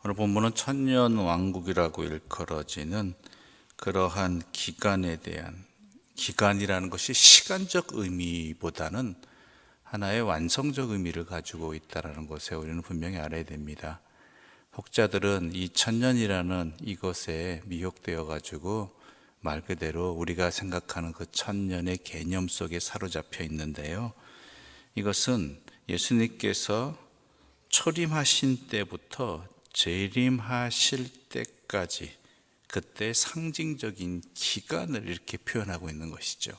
오늘 본문은 천년 왕국이라고 일컬어지는 그러한 기간에 대한, 기간이라는 것이 시간적 의미보다는 하나의 완성적 의미를 가지고 있다는 것에 우리는 분명히 알아야 됩니다. 혹자들은 이 천년이라는 이것에 미혹되어 가지고 말 그대로 우리가 생각하는 그 천년의 개념 속에 사로잡혀 있는데요, 이것은 예수님께서 초림하신 때부터 재림하실 때까지 그때 상징적인 기간을 이렇게 표현하고 있는 것이죠.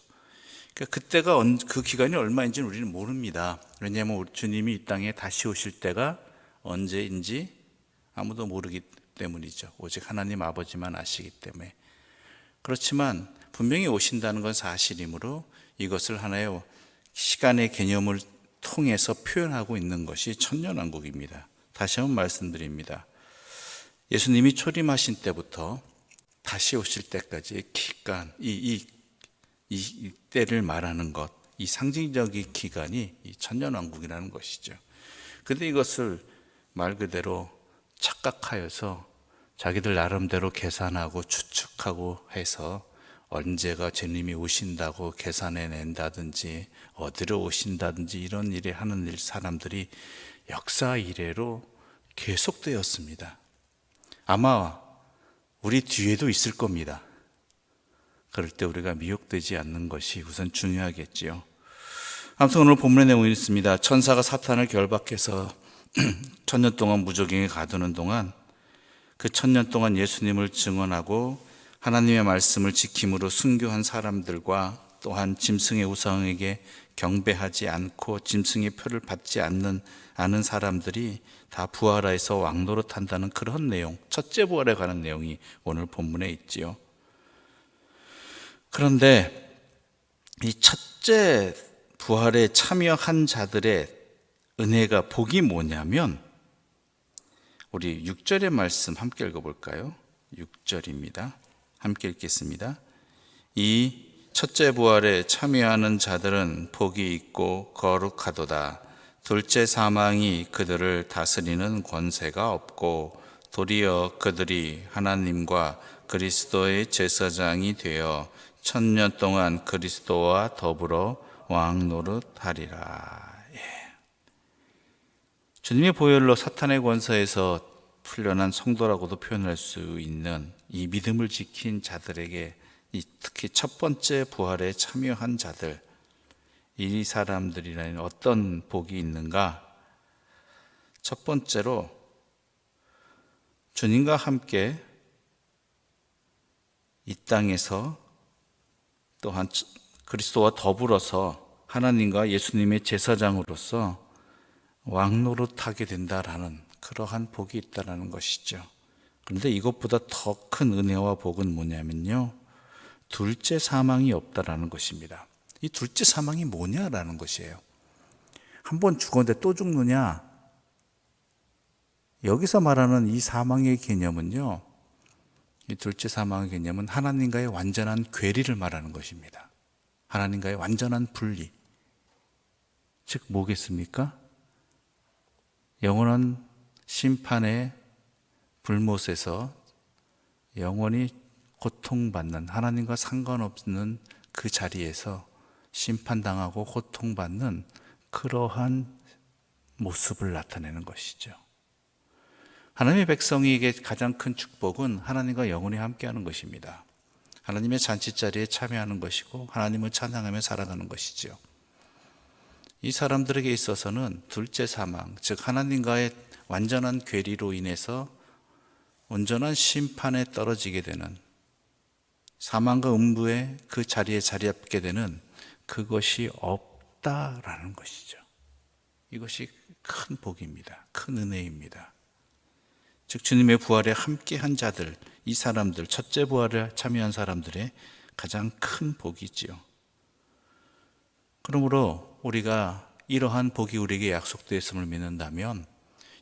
그러니까 그때가 그 기간이 얼마인지는 우리는 모릅니다. 왜냐하면 우리 주님이 이 땅에 다시 오실 때가 언제인지 아무도 모르기 때문이죠. 오직 하나님 아버지만 아시기 때문에. 그렇지만 분명히 오신다는 건 사실이므로 이것을 하나의 시간의 개념을 통해서 표현하고 있는 것이 천년왕국입니다. 다시 한번 말씀드립니다. 예수님이 초림하신 때부터 다시 오실 때까지의 기간, 이 때를 말하는 것, 이 상징적인 기간이 이 천년왕국이라는 것이죠. 그런데 이것을 말 그대로 착각하여서 자기들 나름대로 계산하고 추측하고 해서 언제가 주님이 오신다고 계산해 낸다든지 어디로 오신다든지 이런 일을 하는 사람들이 역사 이래로 계속되었습니다. 아마 우리 뒤에도 있을 겁니다. 그럴 때 우리가 미혹되지 않는 것이 우선 중요하겠지요. 아무튼 오늘 본문의 내용이 있습니다. 천사가 사탄을 결박해서 천년 동안 무적행에 가두는 동안, 그 천년 동안 예수님을 증언하고 하나님의 말씀을 지킴으로 순교한 사람들과 또한 짐승의 우상에게 경배하지 않고 짐승의 표를 받지 않는 사람들이 다 부활해서 왕노릇한다는 그런 내용, 첫째 부활에 관한 내용이 오늘 본문에 있지요. 그런데 이 첫째 부활에 참여한 자들의 은혜가, 복이 뭐냐면, 우리 6절의 말씀 함께 읽어볼까요? 6절입니다. 함께 읽겠습니다. 이 첫째 부활에 참여하는 자들은 복이 있고 거룩하도다. 둘째 사망이 그들을 다스리는 권세가 없고 도리어 그들이 하나님과 그리스도의 제사장이 되어 천년 동안 그리스도와 더불어 왕노릇하리라. 주님의 보혈로 사탄의 권세에서 풀려난 성도라고도 표현할 수 있는 이 믿음을 지킨 자들에게, 특히 첫 번째 부활에 참여한 자들, 이 사람들이라는 어떤 복이 있는가? 첫 번째로 주님과 함께 이 땅에서 또한 그리스도와 더불어서 하나님과 예수님의 제사장으로서 왕노릇하게 된다라는 그러한 복이 있다라는 것이죠. 그런데 이것보다 더 큰 은혜와 복은 뭐냐면요, 둘째 사망이 없다라는 것입니다. 이 둘째 사망이 뭐냐라는 것이에요. 한 번 죽었는데 또 죽느냐? 여기서 말하는 이 사망의 개념은요, 이 둘째 사망의 개념은 하나님과의 완전한 괴리를 말하는 것입니다. 하나님과의 완전한 분리. 즉 뭐겠습니까? 영원한 심판의 불못에서 영원히 고통받는, 하나님과 상관없는 그 자리에서 심판당하고 고통받는 그러한 모습을 나타내는 것이죠. 하나님의 백성에게 가장 큰 축복은 하나님과 영원히 함께하는 것입니다. 하나님의 잔치자리에 참여하는 것이고 하나님을 찬양하며 살아가는 것이죠. 이 사람들에게 있어서는 둘째 사망, 즉 하나님과의 완전한 괴리로 인해서 온전한 심판에 떨어지게 되는, 사망과 음부의 그 자리에 자리 잡게 되는 그것이 없다라는 것이죠. 이것이 큰 복입니다. 큰 은혜입니다. 즉 주님의 부활에 함께한 자들, 이 사람들, 첫째 부활에 참여한 사람들의 가장 큰 복이지요. 그러므로 우리가 이러한 복이 우리에게 약속되었음을 믿는다면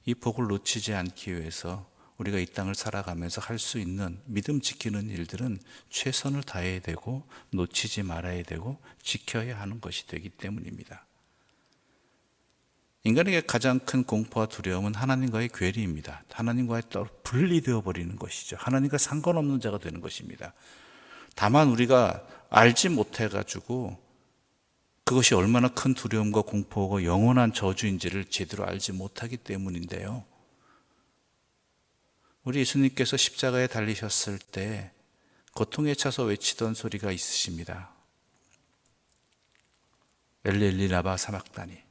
이 복을 놓치지 않기 위해서 우리가 이 땅을 살아가면서 할 수 있는 믿음 지키는 일들은 최선을 다해야 되고 놓치지 말아야 되고 지켜야 하는 것이 되기 때문입니다. 인간에게 가장 큰 공포와 두려움은 하나님과의 괴리입니다. 하나님과의 분리되어 버리는 것이죠. 하나님과 상관없는 자가 되는 것입니다. 다만 우리가 알지 못해가지고 그것이 얼마나 큰 두려움과 공포고 영원한 저주인지를 제대로 알지 못하기 때문인데요. 우리 예수님께서 십자가에 달리셨을 때 고통에 차서 외치던 소리가 있으십니다. 엘리 엘리 라마 사박다니.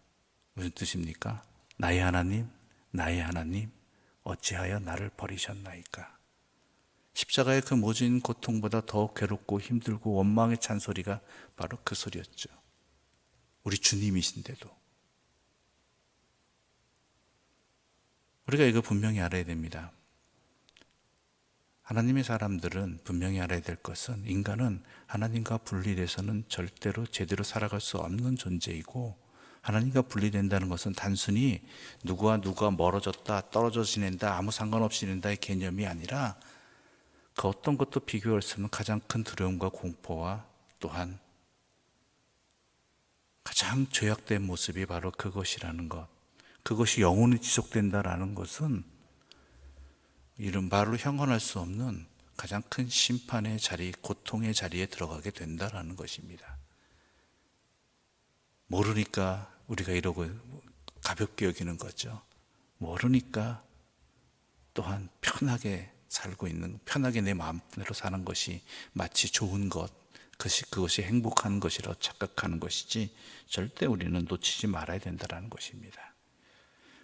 무슨 뜻입니까? 나의 하나님, 나의 하나님, 어찌하여 나를 버리셨나이까? 십자가의 그 모진 고통보다 더 괴롭고 힘들고 원망에 찬 소리가 바로 그 소리였죠. 우리 주님이신데도. 우리가 이거 분명히 알아야 됩니다. 하나님의 사람들은 분명히 알아야 될 것은 인간은 하나님과 분리돼서는 절대로 제대로 살아갈 수 없는 존재이고, 하나님과 분리된다는 것은 단순히 누구와 누가 멀어졌다, 떨어져 지낸다, 아무 상관없이 지낸다의 개념이 아니라 그 어떤 것도 비교할 수 없는 가장 큰 두려움과 공포와 또한 가장 죄악된 모습이 바로 그것이라는 것. 그것이 영원히 지속된다라는 것은 이런 말로 형언할 수 없는 가장 큰 심판의 자리, 고통의 자리에 들어가게 된다라는 것입니다. 모르니까 우리가 이러고 가볍게 여기는 거죠. 모르니까 또한 편하게 살고 있는, 편하게 내 마음대로 사는 것이 마치 좋은 것, 그것이 행복한 것이라고 착각하는 것이지 절대 우리는 놓치지 말아야 된다는 것입니다.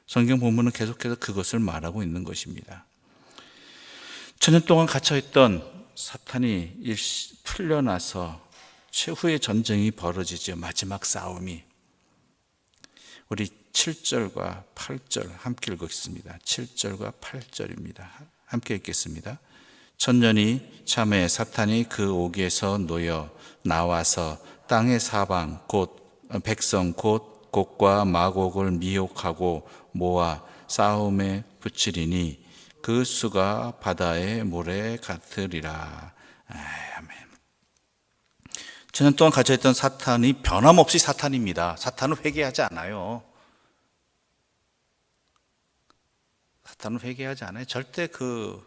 성경 본문은 계속해서 그것을 말하고 있는 것입니다. 천년 동안 갇혀있던 사탄이 풀려나서 최후의 전쟁이 벌어지죠. 마지막 싸움이. 우리 7절과 8절 함께 읽겠습니다. 7절과 8절입니다. 함께 읽겠습니다. 천년이 참에 사탄이 그 옥에서 놓여 나와서 땅의 사방 곧 백성 곧 곡과 마곡을 미혹하고 모아 싸움에 붙이리니 그 수가 바다의 모래 같으리라. 아멘. 천년 동안 갇혀있던 사탄이 변함없이 사탄입니다. 사탄은 회개하지 않아요. 사탄은 회개하지 않아요. 절대 그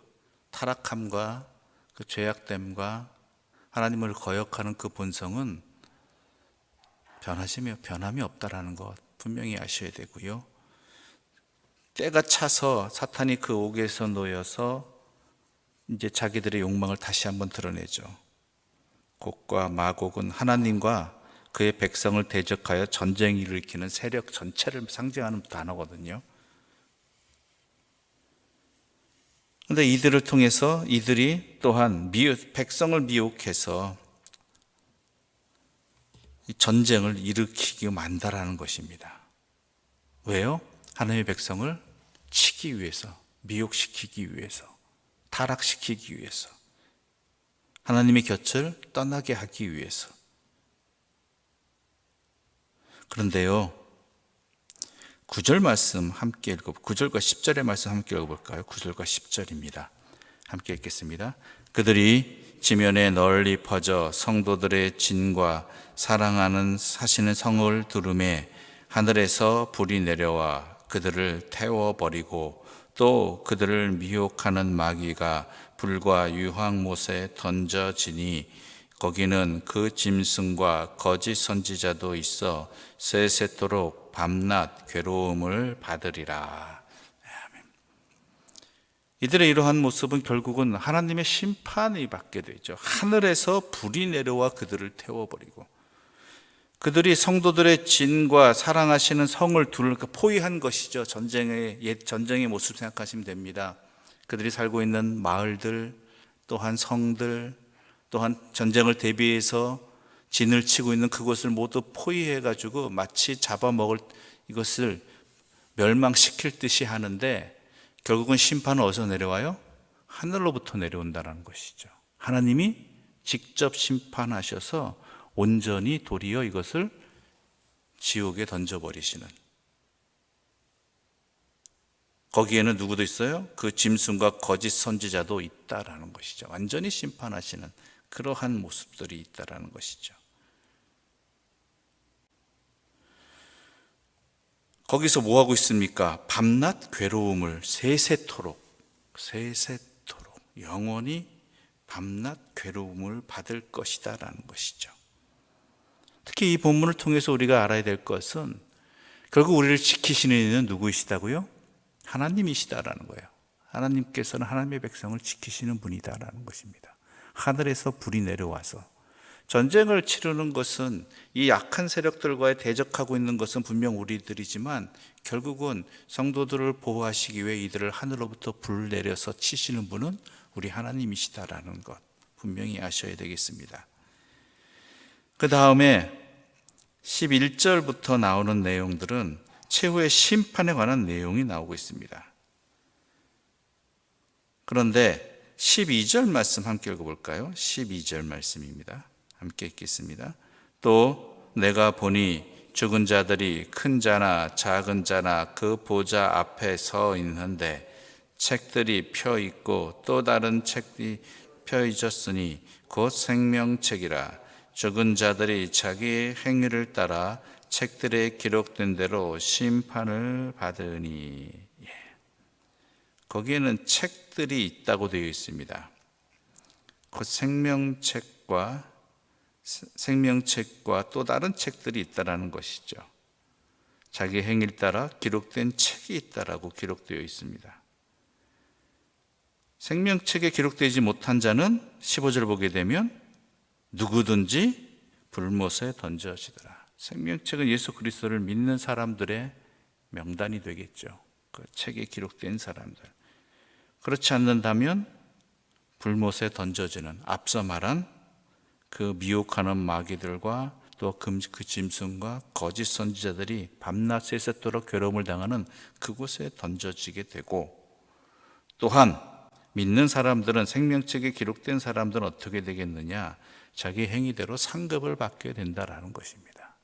타락함과 그 죄악됨과 하나님을 거역하는 그 본성은 변함이 없다라는 것 분명히 아셔야 되고요. 때가 차서 사탄이 그 옥에서 놓여서 이제 자기들의 욕망을 다시 한번 드러내죠. 곡과 마곡은 하나님과 그의 백성을 대적하여 전쟁을 일으키는 세력 전체를 상징하는 단어거든요. 그런데 이들을 통해서 이들이 또한 백성을 미혹해서 전쟁을 일으키게 만다라는 것입니다. 왜요? 하나님의 백성을 치기 위해서, 미혹시키기 위해서, 타락시키기 위해서, 하나님의 곁을 떠나게 하기 위해서. 그런데요, 9절 말씀 함께 9절과 10절의 말씀 함께 읽어볼까요? 9절과 10절입니다. 함께 읽겠습니다. 그들이 지면에 널리 퍼져 성도들의 진과 사랑하는 사시는 성을 두름에 하늘에서 불이 내려와 그들을 태워버리고 또 그들을 미혹하는 마귀가 불과 유황못에 던져지니 거기는 그 짐승과 거짓 선지자도 있어 세세토록 밤낮 괴로움을 받으리라. 이들의 이러한 모습은 결국은 하나님의 심판이 받게 되죠. 하늘에서 불이 내려와 그들을 태워버리고 그들이 성도들의 진과 사랑하시는 성을 포위한 것이죠. 옛 전쟁의 모습 생각하시면 됩니다. 그들이 살고 있는 마을들, 또한 성들, 또한 전쟁을 대비해서 진을 치고 있는 그곳을 모두 포위해가지고 마치 잡아먹을 이것을 멸망시킬 듯이 하는데 결국은 심판은 어디서 내려와요? 하늘로부터 내려온다는 것이죠. 하나님이 직접 심판하셔서 온전히 도리어 이것을 지옥에 던져버리시는, 거기에는 누구도 있어요? 그 짐승과 거짓 선지자도 있다라는 것이죠. 완전히 심판하시는 그러한 모습들이 있다라는 것이죠. 거기서 뭐 하고 있습니까? 밤낮 괴로움을 세세토록 영원히 밤낮 괴로움을 받을 것이다 라는 것이죠. 특히 이 본문을 통해서 우리가 알아야 될 것은 결국 우리를 지키시는 이는 누구이시다고요? 하나님이시다라는 거예요. 하나님께서는 하나님의 백성을 지키시는 분이다라는 것입니다. 하늘에서 불이 내려와서 전쟁을 치르는 것은 이 약한 세력들과의 대적하고 있는 것은 분명 우리들이지만 결국은 성도들을 보호하시기 위해 이들을 하늘로부터 불 내려서 치시는 분은 우리 하나님이시다라는 것 분명히 아셔야 되겠습니다. 그 다음에 11절부터 나오는 내용들은 최후의 심판에 관한 내용이 나오고 있습니다. 그런데 12절 말씀 함께 읽어볼까요? 12절 말씀입니다. 함께 읽겠습니다. 또 내가 보니 죽은 자들이 큰 자나 작은 자나 그 보좌 앞에 서 있는데 책들이 펴 있고 또 다른 책이 펴 있었으니 곧 생명책이라. 죽은 자들이 자기의 행위를 따라 책들에 기록된 대로 심판을 받으니. 거기에는 책들이 있다고 되어 있습니다. 곧 생명책과 또 다른 책들이 있다라는 것이죠. 자기 행위를 따라 기록된 책이 있다라고 기록되어 있습니다. 생명책에 기록되지 못한 자는 15절 보게 되면 누구든지 불못에 던져지더라. 생명책은 예수 그리스도를 믿는 사람들의 명단이 되겠죠. 그 책에 기록된 사람들. 그렇지 않는다면 불못에 던져지는 앞서 말한 그 미혹하는 마귀들과 또 그 짐승과 거짓 선지자들이 밤낮 새도록 괴로움을 당하는 그곳에 던져지게 되고, 또한 믿는 사람들은 생명책에 기록된 사람들은 어떻게 되겠느냐? 자기 행위대로 상급을 받게 된다라는 것입니다.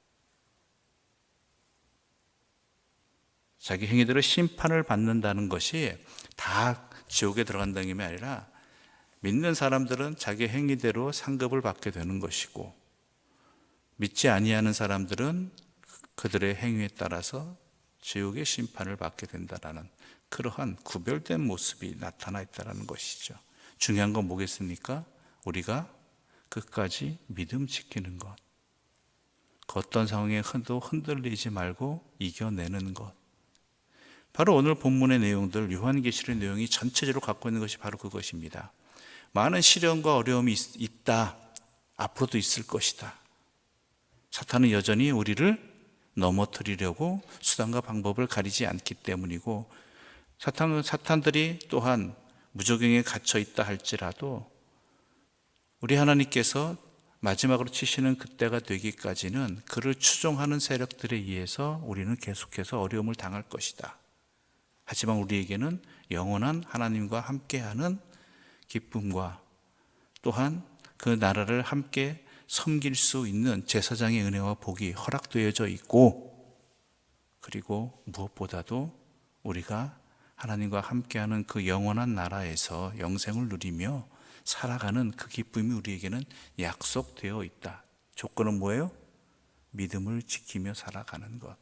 자기 행위대로 심판을 받는다는 것이 다 지옥에 들어간다는 게 아니라 믿는 사람들은 자기 행위대로 상급을 받게 되는 것이고, 믿지 아니하는 사람들은 그들의 행위에 따라서 지옥의 심판을 받게 된다라는 그러한 구별된 모습이 나타나 있다는 것이죠. 중요한 건 뭐겠습니까? 우리가 끝까지 믿음 지키는 것, 그 어떤 상황에도 흔들리지 말고 이겨내는 것. 바로 오늘 본문의 내용들, 요한계시의 내용이 전체적으로 갖고 있는 것이 바로 그것입니다. 많은 시련과 어려움이 있다. 앞으로도 있을 것이다. 사탄은 여전히 우리를 넘어뜨리려고 수단과 방법을 가리지 않기 때문이고, 사탄들이 또한 무저갱에 갇혀 있다 할지라도 우리 하나님께서 마지막으로 치시는 그때가 되기까지는 그를 추종하는 세력들에 의해서 우리는 계속해서 어려움을 당할 것이다. 하지만 우리에게는 영원한 하나님과 함께하는 기쁨과 또한 그 나라를 함께 섬길 수 있는 제사장의 은혜와 복이 허락되어져 있고, 그리고 무엇보다도 우리가 하나님과 함께하는 그 영원한 나라에서 영생을 누리며 살아가는 그 기쁨이 우리에게는 약속되어 있다. 조건은 뭐예요? 믿음을 지키며 살아가는 것.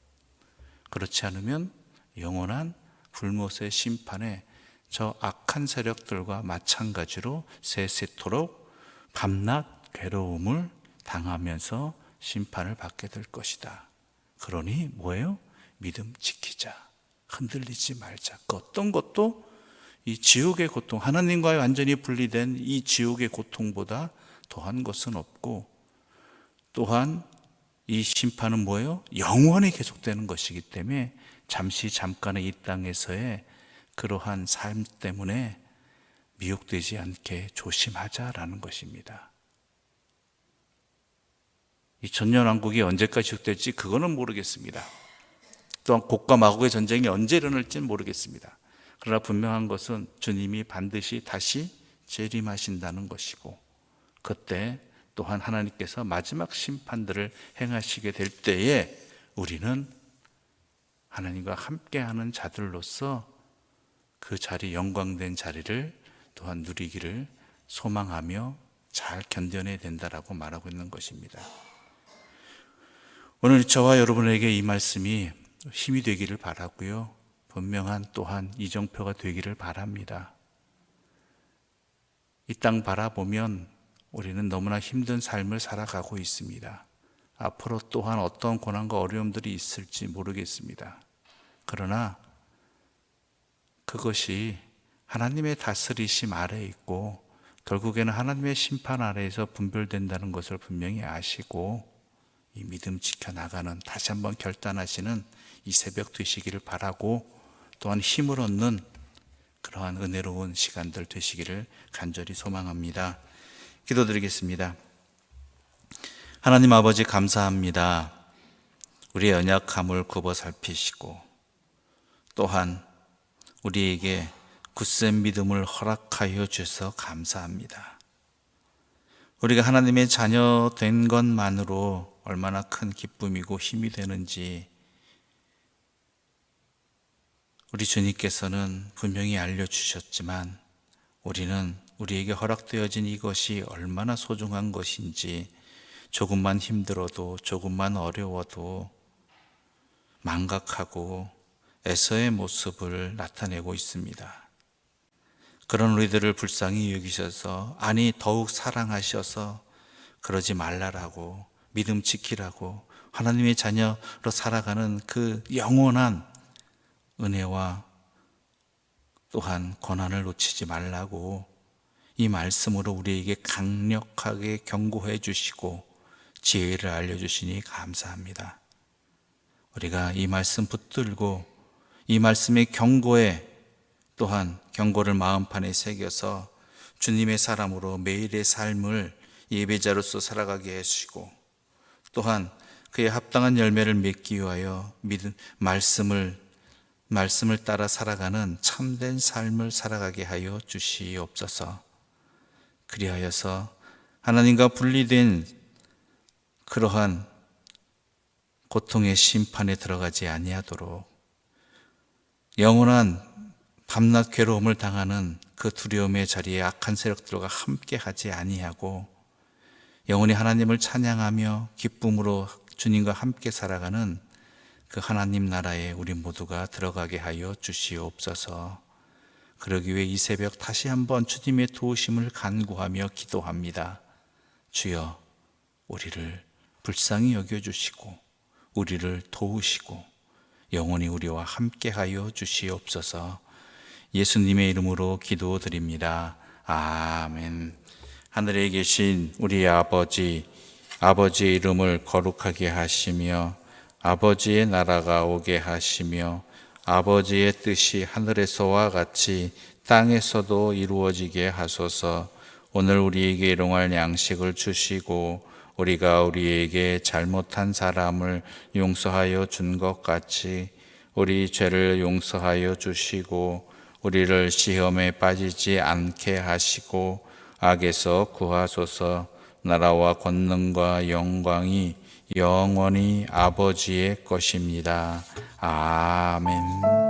그렇지 않으면 영원한 불못의 심판에 저 악한 세력들과 마찬가지로 세세토록 밤낮 괴로움을 당하면서 심판을 받게 될 것이다. 그러니 뭐예요? 믿음 지키자. 흔들리지 말자. 그 어떤 것도 이 지옥의 고통, 하나님과의 완전히 분리된 이 지옥의 고통보다 더한 것은 없고, 또한 이 심판은 뭐예요? 영원히 계속되는 것이기 때문에 잠깐의 이 땅에서의 그러한 삶 때문에 미혹되지 않게 조심하자라는 것입니다. 이 천년왕국이 언제까지 지속될지 그거는 모르겠습니다. 또한 곡과 마곡의 전쟁이 언제 일어날지는 모르겠습니다. 그러나 분명한 것은 주님이 반드시 다시 재림하신다는 것이고, 그때 또한 하나님께서 마지막 심판들을 행하시게 될 때에 우리는 하나님과 함께하는 자들로서 그 자리, 영광된 자리를 또한 누리기를 소망하며 잘 견뎌내야 된다라고 말하고 있는 것입니다. 오늘 저와 여러분에게 이 말씀이 힘이 되기를 바라고요. 분명한 또한 이정표가 되기를 바랍니다. 이 땅 바라보면 우리는 너무나 힘든 삶을 살아가고 있습니다. 앞으로 또한 어떤 고난과 어려움들이 있을지 모르겠습니다. 그러나 그것이 하나님의 다스리심 아래에 있고 결국에는 하나님의 심판 아래에서 분별된다는 것을 분명히 아시고 이 믿음 지켜나가는, 다시 한번 결단하시는 이 새벽 되시기를 바라고, 또한 힘을 얻는 그러한 은혜로운 시간들 되시기를 간절히 소망합니다. 기도드리겠습니다. 하나님 아버지, 감사합니다. 우리의 연약함을 굽어 살피시고 또한 우리에게 굳센 믿음을 허락하여 주셔서 감사합니다. 우리가 하나님의 자녀 된 것만으로 얼마나 큰 기쁨이고 힘이 되는지 우리 주님께서는 분명히 알려주셨지만 우리는 우리에게 허락되어진 이것이 얼마나 소중한 것인지 조금만 힘들어도, 조금만 어려워도 망각하고 애서의 모습을 나타내고 있습니다. 그런 우리들을 불쌍히 여기셔서, 아니 더욱 사랑하셔서 그러지 말라라고, 믿음 지키라고, 하나님의 자녀로 살아가는 그 영원한 은혜와 또한 고난을 놓치지 말라고 이 말씀으로 우리에게 강력하게 경고해 주시고 지혜를 알려주시니 감사합니다. 우리가 이 말씀 붙들고 이 말씀의 경고에 또한 경고를 마음판에 새겨서 주님의 사람으로 매일의 삶을 예배자로서 살아가게 해주시고 또한 그의 합당한 열매를 맺기 위하여 말씀을 따라 살아가는 참된 삶을 살아가게 하여 주시옵소서. 그리하여서 하나님과 분리된 그러한 고통의 심판에 들어가지 아니하도록, 영원한 밤낮 괴로움을 당하는 그 두려움의 자리에 악한 세력들과 함께 하지 아니하고 영원히 하나님을 찬양하며 기쁨으로 주님과 함께 살아가는 그 하나님 나라에 우리 모두가 들어가게 하여 주시옵소서. 그러기 위해 이 새벽 다시 한번 주님의 도우심을 간구하며 기도합니다. 주여, 우리를 불쌍히 여겨주시고 우리를 도우시고 영원히 우리와 함께 하여 주시옵소서. 예수님의 이름으로 기도드립니다. 아멘. 하늘에 계신 우리 아버지, 아버지의 이름을 거룩하게 하시며 아버지의 나라가 오게 하시며 아버지의 뜻이 하늘에서와 같이 땅에서도 이루어지게 하소서. 오늘 우리에게 일용할 양식을 주시고 우리가 우리에게 잘못한 사람을 용서하여 준 것 같이 우리 죄를 용서하여 주시고 우리를 시험에 빠지지 않게 하시고 악에서 구하소서. 나라와 권능과 영광이 영원히 아버지의 것입니다. 아멘.